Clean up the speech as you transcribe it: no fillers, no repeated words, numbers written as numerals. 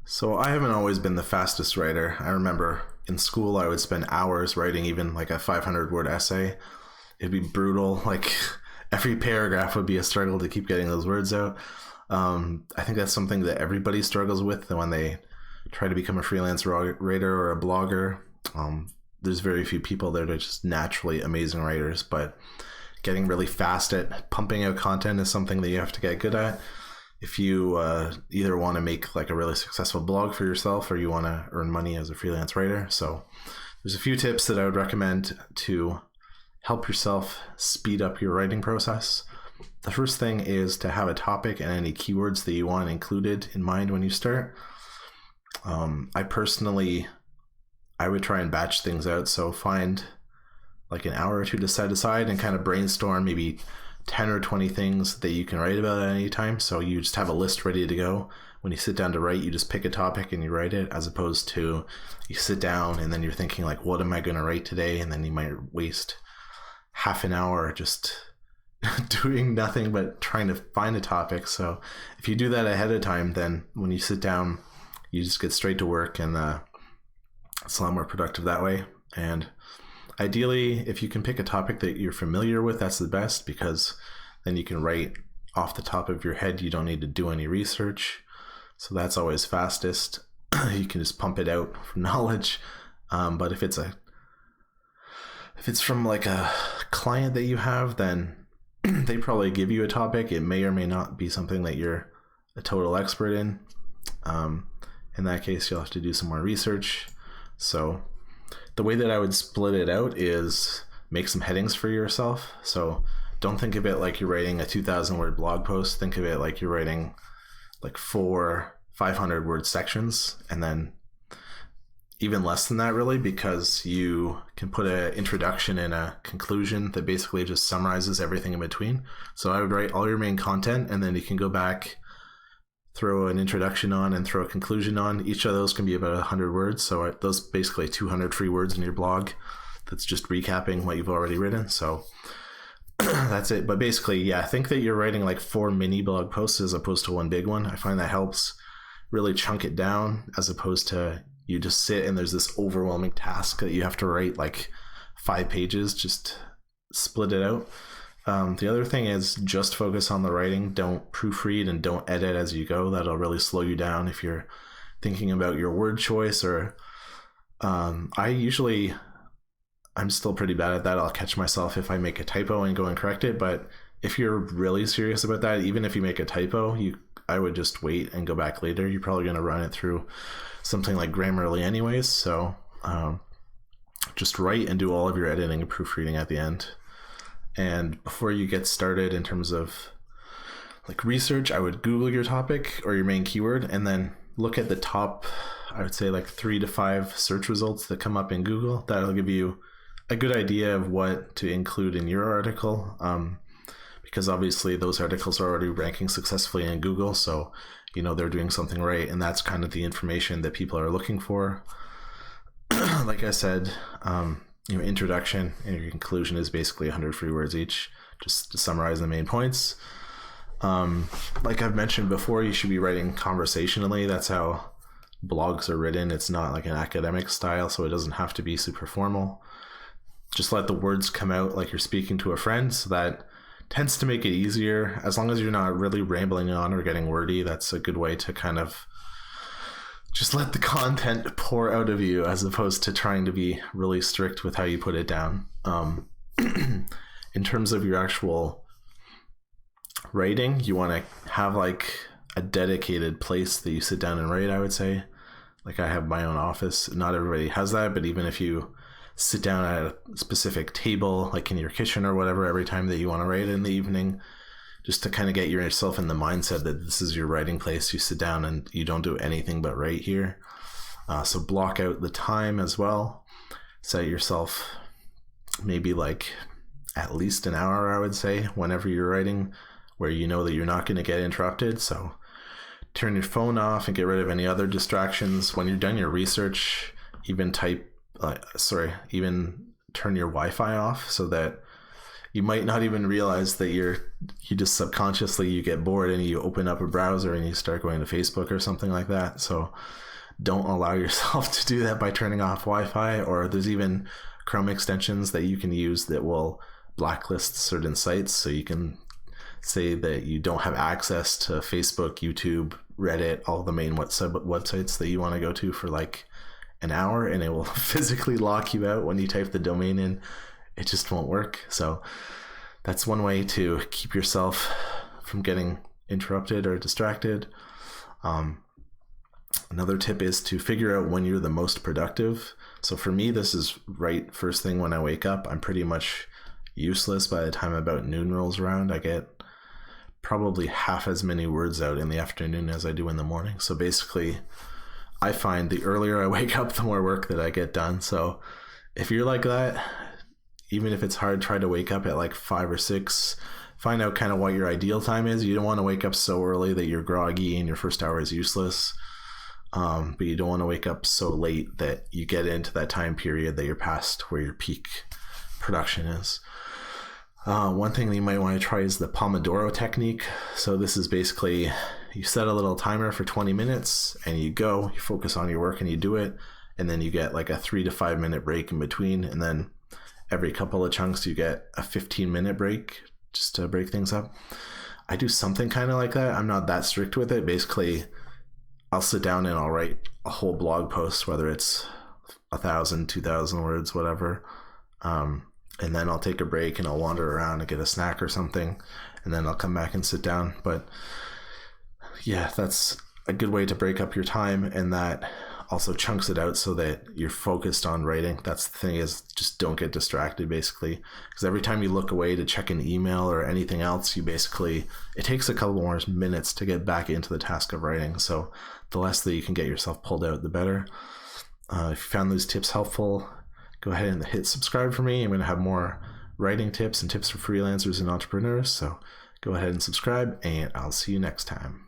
So I haven't always been the fastest writer. I remember in school I would spend hours writing even like a 500 word essay. It'd be brutal. Like every paragraph would be a struggle to keep getting those words out. I think that's something that everybody struggles with when they try to become a freelance writer or a blogger. There's very few people that are just naturally amazing writers, but getting really fast at pumping out content is something that you have to get good at if you either want to make like a really successful blog for yourself or you want to earn money as a freelance writer. So there's a few tips that I would recommend to help yourself speed up your writing process. The first thing is to have a topic and any keywords that you want included in mind when you start. I would try and batch things out. So find like an hour or two to set aside and kind of brainstorm maybe 10 or 20 things that you can write about at any time. So you just have a list ready to go. When you sit down to write, you just pick a topic and you write it, as opposed to you sit down and then you're thinking like, what am I going to write today? And then you might waste half an hour just doing nothing but trying to find a topic. So if you do that ahead of time, then when you sit down, you just get straight to work, and it's a lot more productive that way. And ideally, if you can pick a topic that you're familiar with, that's the best, because then you can write off the top of your head. You don't need to do any research. So that's always fastest. You can just pump it out from knowledge. But if it's from like a client that you have, then they probably give you a topic. It may or may not be something that you're a total expert in. In that case, you'll have to do some more research. So the way that I would split it out is make some headings for yourself. So don't think of it like you're writing a 2,000 word blog post. Think of it like you're writing like 4 500 word sections, and then even less than that really, because you can put an introduction and a conclusion that basically just summarizes everything in between. So I would write all your main content, and then you can go back, throw an introduction on, and throw a conclusion on. Each of those can be about 100 words. So those basically 200 free words in your blog. That's just recapping what you've already written. So that's it. But basically, yeah, I think that you're writing like 4 mini blog posts as opposed to one big one. I find that helps really chunk it down, as opposed to you just sit and there's this overwhelming task that you have to write like 5 pages. Just split it out. The other thing is just focus on the writing. Don't proofread and don't edit as you go. That'll really slow you down if you're thinking about your word choice. Or I'm still pretty bad at that. I'll catch myself if I make a typo and go and correct it. But if you're really serious about that, even if you make a typo, I would just wait and go back later. You're probably going to run it through something like Grammarly anyways. So just write and do all of your editing and proofreading at the end. And before you get started in terms of like research, I would Google your topic or your main keyword, and then look at the top, I would say like 3 to 5 search results that come up in Google. That'll give you a good idea of what to include in your article, because obviously those articles are already ranking successfully in Google. So, they're doing something right, and that's kind of the information that people are looking for. Like I said, your introduction and your conclusion is basically 100 free words each, just to summarize the main points. Like I've mentioned before, you should be writing conversationally. That's how blogs are written. It's not like an academic style, so it doesn't have to be super formal. Just let the words come out like you're speaking to a friend. So that tends to make it easier. As long as you're not really rambling on or getting wordy, that's a good way to kind of just let the content pour out of you, as opposed to trying to be really strict with how you put it down. In terms of your actual writing, you want to have like a dedicated place that you sit down and write, I would say. Like I have my own office. Not everybody has that, but even if you sit down at a specific table, like in your kitchen or whatever, every time that you want to write in the evening, just to kind of get yourself in the mindset that this is your writing place. You sit down and you don't do anything but write here. So block out the time as well. Set yourself maybe like at least an hour, I would say, whenever you're writing, where you know that you're not going to get interrupted. So turn your phone off and get rid of any other distractions. When you're done your research, even turn your Wi-Fi off, so that you might not even realize that you just subconsciously you get bored and you open up a browser and you start going to Facebook or something like that. So don't allow yourself to do that by turning off Wi-Fi, or there's even Chrome extensions that you can use that will blacklist certain sites. So you can say that you don't have access to Facebook, YouTube, Reddit, all the main websites that you want to go to for like an hour, and it will physically lock you out when you type the domain in. It just won't work. So that's one way to keep yourself from getting interrupted or distracted. Another tip is to figure out when you're the most productive. So for me, this is right first thing when I wake up. I'm pretty much useless by the time about noon rolls around. I get probably half as many words out in the afternoon as I do in the morning. So basically, I find the earlier I wake up, the more work that I get done. So if you're like that, even if it's hard, try to wake up at like 5 or 6. Find out kind of what your ideal time is. You don't want to wake up so early that you're groggy and your first hour is useless. But you don't want to wake up so late that you get into that time period that you're past where your peak production is. One thing that you might want to try is the Pomodoro technique. So this is basically, you set a little timer for 20 minutes and you focus on your work and you do it. And then you get like a 3 to 5 minute break in between. And then every couple of chunks, you get a 15-minute break just to break things up. I do something kind of like that. I'm not that strict with it. Basically, I'll sit down and I'll write a whole blog post, whether it's 1,000, 2,000 words, whatever. And then I'll take a break and I'll wander around and get a snack or something. And then I'll come back and sit down. But yeah, that's a good way to break up your time, and that also chunks it out so that you're focused on writing. That's the thing, is just don't get distracted, basically. Because every time you look away to check an email or anything else, it takes a couple more minutes to get back into the task of writing. So the less that you can get yourself pulled out, the better. If you found these tips helpful, go ahead and hit subscribe for me. I'm going to have more writing tips and tips for freelancers and entrepreneurs. So go ahead and subscribe, and I'll see you next time.